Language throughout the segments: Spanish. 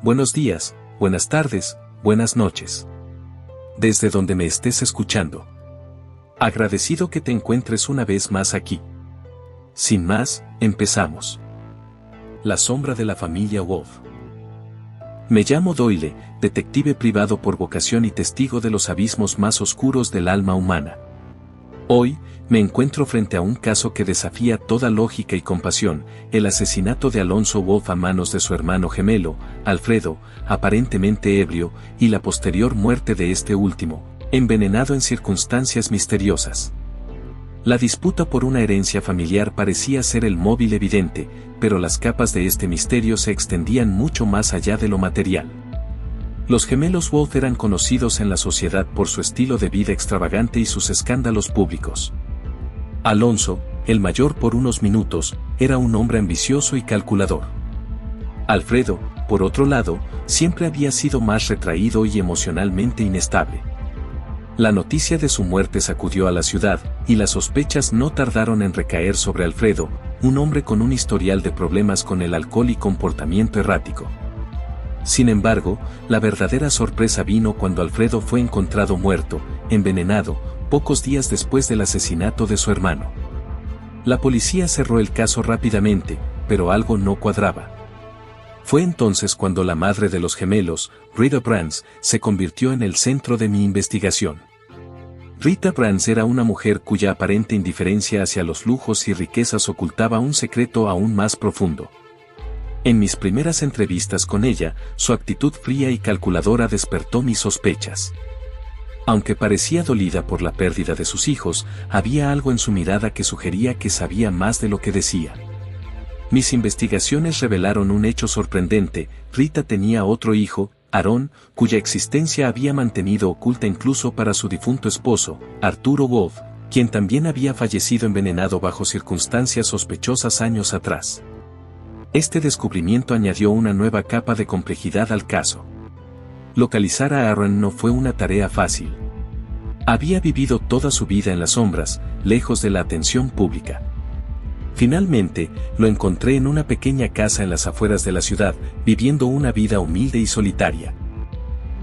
Buenos días, buenas tardes, buenas noches. Desde donde me estés escuchando. Agradecido que te encuentres una vez más aquí. Sin más, empezamos. La sombra de la familia Wolf. Me llamo Doyle, detective privado por vocación y testigo de los abismos más oscuros del alma humana. Hoy, me encuentro frente a un caso que desafía toda lógica y compasión, el asesinato de Alonzo Wolf a manos de su hermano gemelo, Alfredo, aparentemente ebrio, y la posterior muerte de este último, envenenado en circunstancias misteriosas. La disputa por una herencia familiar parecía ser el móvil evidente, pero las capas de este misterio se extendían mucho más allá de lo material. Los gemelos Wolf eran conocidos en la sociedad por su estilo de vida extravagante y sus escándalos públicos. Alonzo, el mayor por unos minutos, era un hombre ambicioso y calculador. Alfredo, por otro lado, siempre había sido más retraído y emocionalmente inestable. La noticia de su muerte sacudió a la ciudad, y las sospechas no tardaron en recaer sobre Alfredo, un hombre con un historial de problemas con el alcohol y comportamiento errático. Sin embargo, la verdadera sorpresa vino cuando Alfredo fue encontrado muerto, envenenado, pocos días después del asesinato de su hermano. La policía cerró el caso rápidamente, pero algo no cuadraba. Fue entonces cuando la madre de los gemelos, Rita Brands, se convirtió en el centro de mi investigación. Rita Brands era una mujer cuya aparente indiferencia hacia los lujos y riquezas ocultaba un secreto aún más profundo. En mis primeras entrevistas con ella, su actitud fría y calculadora despertó mis sospechas. Aunque parecía dolida por la pérdida de sus hijos, había algo en su mirada que sugería que sabía más de lo que decía. Mis investigaciones revelaron un hecho sorprendente: Rita tenía otro hijo, Aaron, cuya existencia había mantenido oculta incluso para su difunto esposo, Arturo Wolf, quien también había fallecido envenenado bajo circunstancias sospechosas años atrás. Este descubrimiento añadió una nueva capa de complejidad al caso. Localizar a Aaron no fue una tarea fácil. Había vivido toda su vida en las sombras, lejos de la atención pública. Finalmente, lo encontré en una pequeña casa en las afueras de la ciudad, viviendo una vida humilde y solitaria.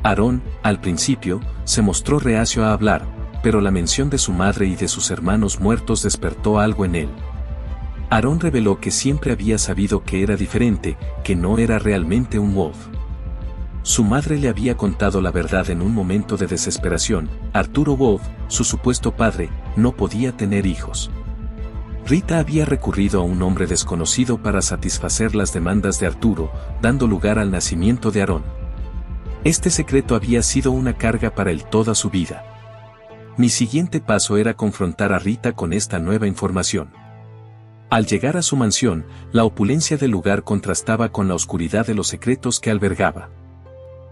Aaron, al principio, se mostró reacio a hablar, pero la mención de su madre y de sus hermanos muertos despertó algo en él. Aaron reveló que siempre había sabido que era diferente, que no era realmente un Wolf. Su madre le había contado la verdad en un momento de desesperación: Arturo Wolf, su supuesto padre, no podía tener hijos. Rita había recurrido a un hombre desconocido para satisfacer las demandas de Arturo, dando lugar al nacimiento de Aaron. Este secreto había sido una carga para él toda su vida. Mi siguiente paso era confrontar a Rita con esta nueva información. Al llegar a su mansión, la opulencia del lugar contrastaba con la oscuridad de los secretos que albergaba.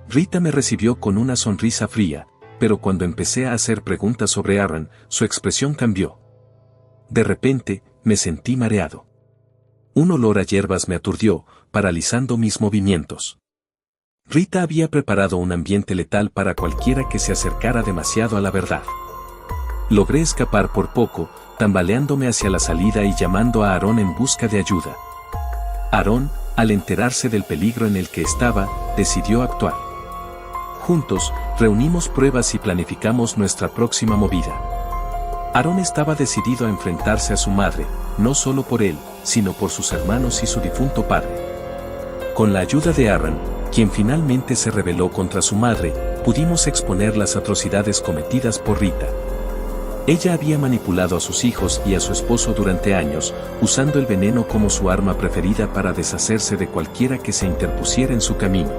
Rita me recibió con una sonrisa fría, pero cuando empecé a hacer preguntas sobre Aaron, su expresión cambió. De repente, me sentí mareado. Un olor a hierbas me aturdió, paralizando mis movimientos. Rita había preparado un ambiente letal para cualquiera que se acercara demasiado a la verdad. Logré escapar por poco, tambaleándome hacia la salida y llamando a Aaron en busca de ayuda. Aaron, al enterarse del peligro en el que estaba, decidió actuar. Juntos, reunimos pruebas y planificamos nuestra próxima movida. Aaron estaba decidido a enfrentarse a su madre, no solo por él, sino por sus hermanos y su difunto padre. Con la ayuda de Aaron, quien finalmente se rebeló contra su madre, pudimos exponer las atrocidades cometidas por Rita. Ella había manipulado a sus hijos y a su esposo durante años, usando el veneno como su arma preferida para deshacerse de cualquiera que se interpusiera en su camino.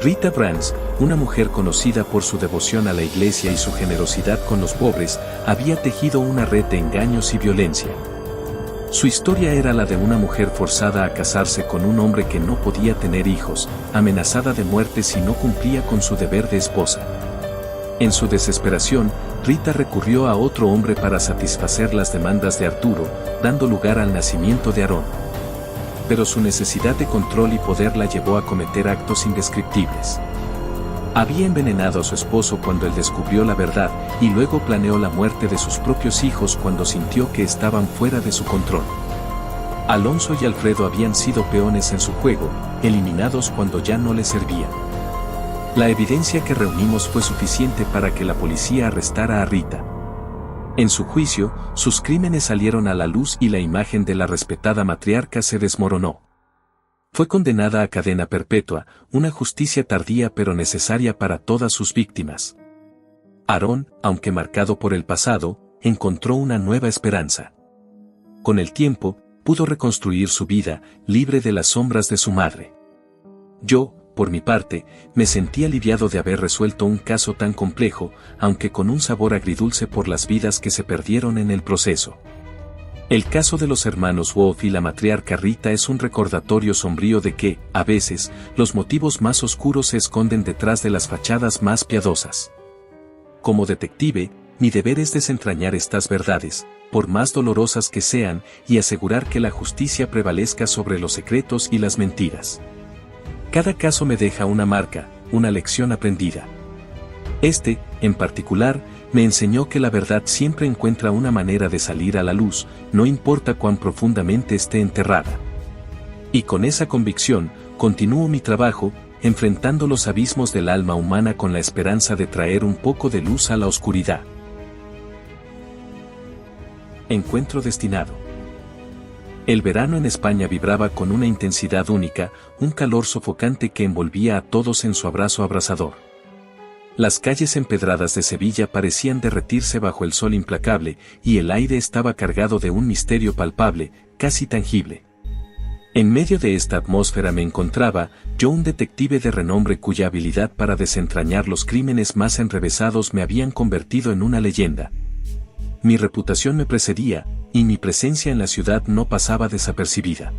Rita Brands, una mujer conocida por su devoción a la iglesia y su generosidad con los pobres, había tejido una red de engaños y violencia. Su historia era la de una mujer forzada a casarse con un hombre que no podía tener hijos, amenazada de muerte si no cumplía con su deber de esposa. En su desesperación, Rita recurrió a otro hombre para satisfacer las demandas de Arturo, dando lugar al nacimiento de Aaron. Pero su necesidad de control y poder la llevó a cometer actos indescriptibles. Había envenenado a su esposo cuando él descubrió la verdad, y luego planeó la muerte de sus propios hijos cuando sintió que estaban fuera de su control. Alonso y Alfredo habían sido peones en su juego, eliminados cuando ya no les servían. La evidencia que reunimos fue suficiente para que la policía arrestara a Rita. En su juicio, sus crímenes salieron a la luz y la imagen de la respetada matriarca se desmoronó. Fue condenada a cadena perpetua, una justicia tardía pero necesaria para todas sus víctimas. Aarón, aunque marcado por el pasado, encontró una nueva esperanza. Con el tiempo, pudo reconstruir su vida, libre de las sombras de su madre. Yo, por mi parte, me sentí aliviado de haber resuelto un caso tan complejo, aunque con un sabor agridulce por las vidas que se perdieron en el proceso. El caso de los hermanos Wolf y la matriarca Rita es un recordatorio sombrío de que, a veces, los motivos más oscuros se esconden detrás de las fachadas más piadosas. Como detective, mi deber es desentrañar estas verdades, por más dolorosas que sean, y asegurar que la justicia prevalezca sobre los secretos y las mentiras. Cada caso me deja una marca, una lección aprendida. Este, en particular, me enseñó que la verdad siempre encuentra una manera de salir a la luz, no importa cuán profundamente esté enterrada. Y con esa convicción, continúo mi trabajo, enfrentando los abismos del alma humana con la esperanza de traer un poco de luz a la oscuridad. Encuentro destinado. El verano en España vibraba con una intensidad única, un calor sofocante que envolvía a todos en su abrazo abrasador. Las calles empedradas de Sevilla parecían derretirse bajo el sol implacable, y el aire estaba cargado de un misterio palpable, casi tangible. En medio de esta atmósfera me encontraba, yo, un detective de renombre cuya habilidad para desentrañar los crímenes más enrevesados me habían convertido en una leyenda. Mi reputación me precedía, y mi presencia en la ciudad no pasaba desapercibida.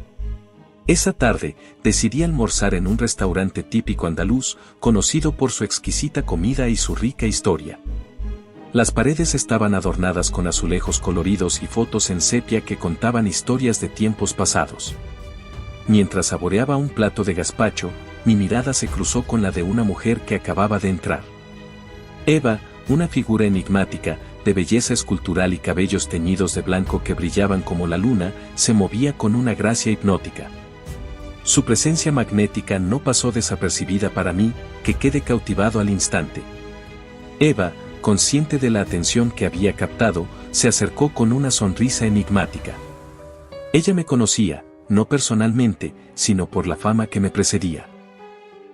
Esa tarde, decidí almorzar en un restaurante típico andaluz, conocido por su exquisita comida y su rica historia. Las paredes estaban adornadas con azulejos coloridos y fotos en sepia que contaban historias de tiempos pasados. Mientras saboreaba un plato de gazpacho, mi mirada se cruzó con la de una mujer que acababa de entrar. Eva, una figura enigmática, de belleza escultural y cabellos teñidos de blanco que brillaban como la luna, se movía con una gracia hipnótica. Su presencia magnética no pasó desapercibida para mí, que quedé cautivado al instante. Eva, consciente de la atención que había captado, se acercó con una sonrisa enigmática. Ella me conocía, no personalmente, sino por la fama que me precedía.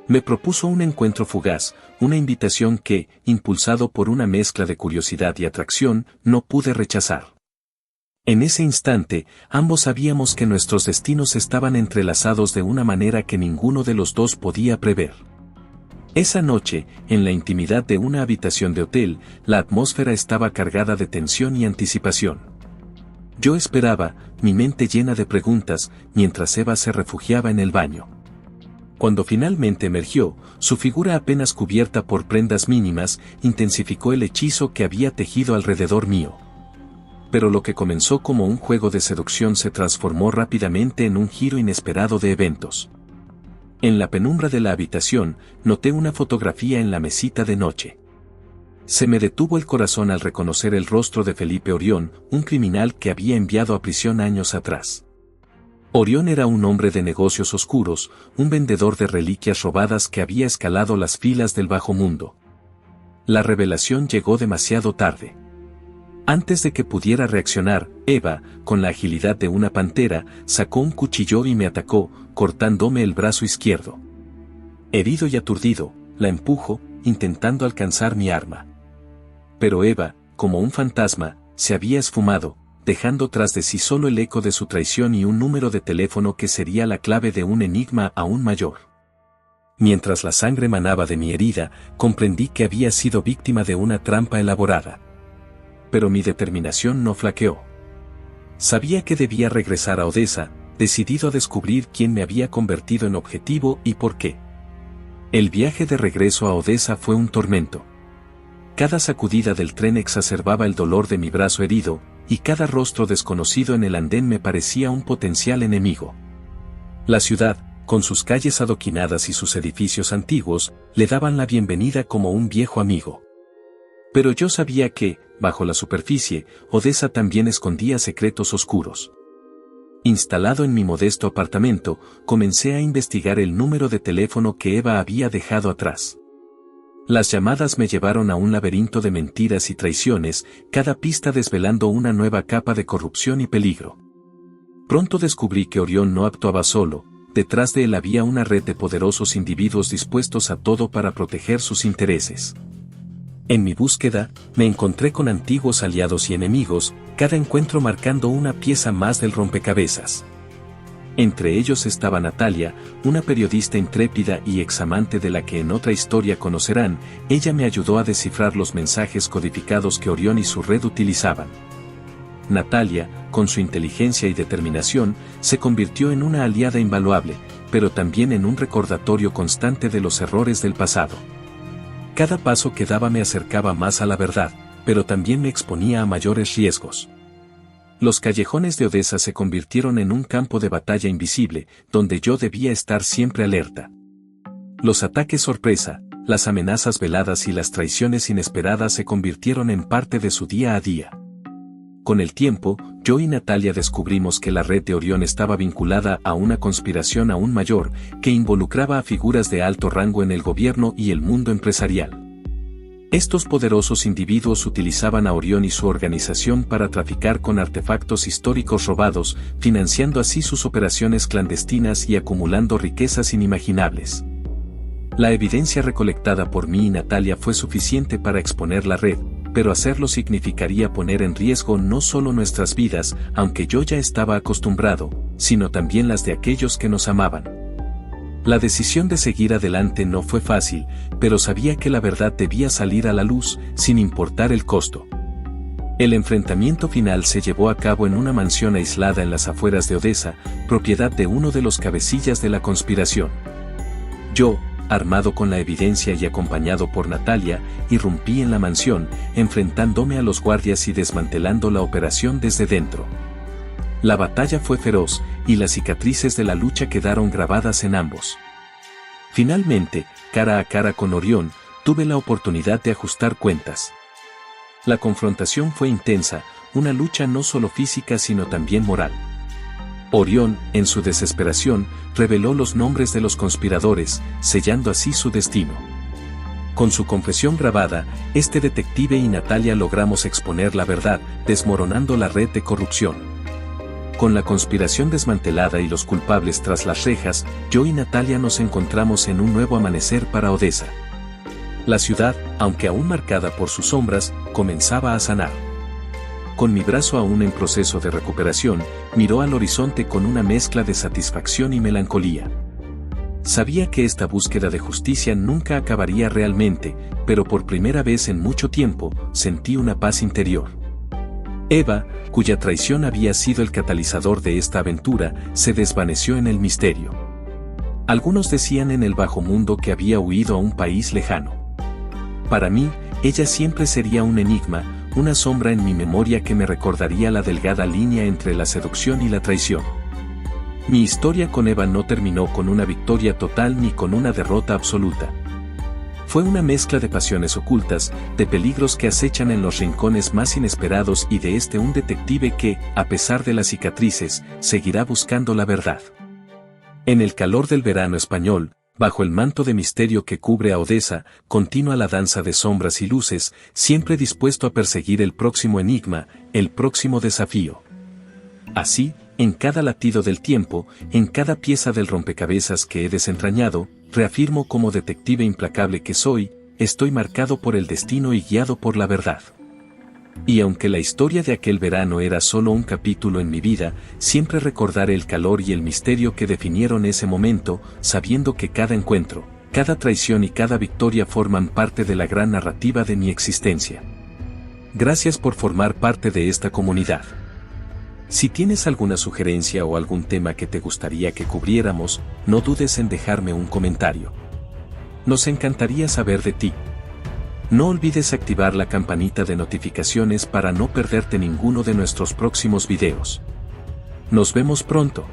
Me propuso un encuentro fugaz, una invitación que, impulsado por una mezcla de curiosidad y atracción, no pude rechazar. En ese instante, ambos sabíamos que nuestros destinos estaban entrelazados de una manera que ninguno de los dos podía prever. Esa noche, en la intimidad de una habitación de hotel, la atmósfera estaba cargada de tensión y anticipación. Yo esperaba, mi mente llena de preguntas, mientras Eva se refugiaba en el baño. Cuando finalmente emergió, su figura apenas cubierta por prendas mínimas, intensificó el hechizo que había tejido alrededor mío. Pero lo que comenzó como un juego de seducción se transformó rápidamente en un giro inesperado de eventos. En la penumbra de la habitación, noté una fotografía en la mesita de noche. Se me detuvo el corazón al reconocer el rostro de Felipe Orión, un criminal que había enviado a prisión años atrás. Orión era un hombre de negocios oscuros, un vendedor de reliquias robadas que había escalado las filas del bajo mundo. La revelación llegó demasiado tarde. Antes de que pudiera reaccionar, Eva, con la agilidad de una pantera, sacó un cuchillo y me atacó, cortándome el brazo izquierdo. Herido y aturdido, la empujo, intentando alcanzar mi arma. Pero Eva, como un fantasma, se había esfumado, dejando tras de sí solo el eco de su traición y un número de teléfono que sería la clave de un enigma aún mayor. Mientras la sangre manaba de mi herida, comprendí que había sido víctima de una trampa elaborada. Pero mi determinación no flaqueó. Sabía que debía regresar a Odessa, decidido a descubrir quién me había convertido en objetivo y por qué. El viaje de regreso a Odessa fue un tormento. Cada sacudida del tren exacerbaba el dolor de mi brazo herido, y cada rostro desconocido en el andén me parecía un potencial enemigo. La ciudad, con sus calles adoquinadas y sus edificios antiguos, le daban la bienvenida como un viejo amigo. Pero yo sabía que, bajo la superficie, Odessa también escondía secretos oscuros. Instalado en mi modesto apartamento, comencé a investigar el número de teléfono que Eva había dejado atrás. Las llamadas me llevaron a un laberinto de mentiras y traiciones, cada pista desvelando una nueva capa de corrupción y peligro. Pronto descubrí que Orión no actuaba solo, detrás de él había una red de poderosos individuos dispuestos a todo para proteger sus intereses. En mi búsqueda, me encontré con antiguos aliados y enemigos, cada encuentro marcando una pieza más del rompecabezas. Entre ellos estaba Natalia, una periodista intrépida y examante de la que en otra historia conocerán. Ella me ayudó a descifrar los mensajes codificados que Orión y su red utilizaban. Natalia, con su inteligencia y determinación, se convirtió en una aliada invaluable, pero también en un recordatorio constante de los errores del pasado. Cada paso que daba me acercaba más a la verdad, pero también me exponía a mayores riesgos. Los callejones de Odesa se convirtieron en un campo de batalla invisible, donde yo debía estar siempre alerta. Los ataques sorpresa, las amenazas veladas y las traiciones inesperadas se convirtieron en parte de su día a día. Con el tiempo, yo y Natalia descubrimos que la red de Orión estaba vinculada a una conspiración aún mayor, que involucraba a figuras de alto rango en el gobierno y el mundo empresarial. Estos poderosos individuos utilizaban a Orión y su organización para traficar con artefactos históricos robados, financiando así sus operaciones clandestinas y acumulando riquezas inimaginables. La evidencia recolectada por mí y Natalia fue suficiente para exponer la red, pero hacerlo significaría poner en riesgo no solo nuestras vidas, aunque yo ya estaba acostumbrado, sino también las de aquellos que nos amaban. La decisión de seguir adelante no fue fácil, pero sabía que la verdad debía salir a la luz, sin importar el costo. El enfrentamiento final se llevó a cabo en una mansión aislada en las afueras de Odesa, propiedad de uno de los cabecillas de la conspiración. Yo, armado con la evidencia y acompañado por Natalia, irrumpí en la mansión, enfrentándome a los guardias y desmantelando la operación desde dentro. La batalla fue feroz, y las cicatrices de la lucha quedaron grabadas en ambos. Finalmente, cara a cara con Orión, tuve la oportunidad de ajustar cuentas. La confrontación fue intensa, una lucha no solo física sino también moral. Orión, en su desesperación, reveló los nombres de los conspiradores, sellando así su destino. Con su confesión grabada, este detective y Natalia logramos exponer la verdad, desmoronando la red de corrupción. Con la conspiración desmantelada y los culpables tras las rejas, yo y Natalia nos encontramos en un nuevo amanecer para Odesa. La ciudad, aunque aún marcada por sus sombras, comenzaba a sanar. Con mi brazo aún en proceso de recuperación, miró al horizonte con una mezcla de satisfacción y melancolía. Sabía que esta búsqueda de justicia nunca acabaría realmente, pero por primera vez en mucho tiempo, sentí una paz interior. Eva, cuya traición había sido el catalizador de esta aventura, se desvaneció en el misterio. Algunos decían en el bajo mundo que había huido a un país lejano. Para mí, ella siempre sería un enigma, una sombra en mi memoria que me recordaría la delgada línea entre la seducción y la traición. Mi historia con Eva no terminó con una victoria total ni con una derrota absoluta. Fue una mezcla de pasiones ocultas, de peligros que acechan en los rincones más inesperados y de un detective que, a pesar de las cicatrices, seguirá buscando la verdad. En el calor del verano español, bajo el manto de misterio que cubre a Odesa, continúa la danza de sombras y luces, siempre dispuesto a perseguir el próximo enigma, el próximo desafío. Así, en cada latido del tiempo, en cada pieza del rompecabezas que he desentrañado, reafirmo como detective implacable que soy, estoy marcado por el destino y guiado por la verdad. Y aunque la historia de aquel verano era solo un capítulo en mi vida, siempre recordaré el calor y el misterio que definieron ese momento, sabiendo que cada encuentro, cada traición y cada victoria forman parte de la gran narrativa de mi existencia. Gracias por formar parte de esta comunidad. Si tienes alguna sugerencia o algún tema que te gustaría que cubriéramos, no dudes en dejarme un comentario. Nos encantaría saber de ti. No olvides activar la campanita de notificaciones para no perderte ninguno de nuestros próximos videos. Nos vemos pronto.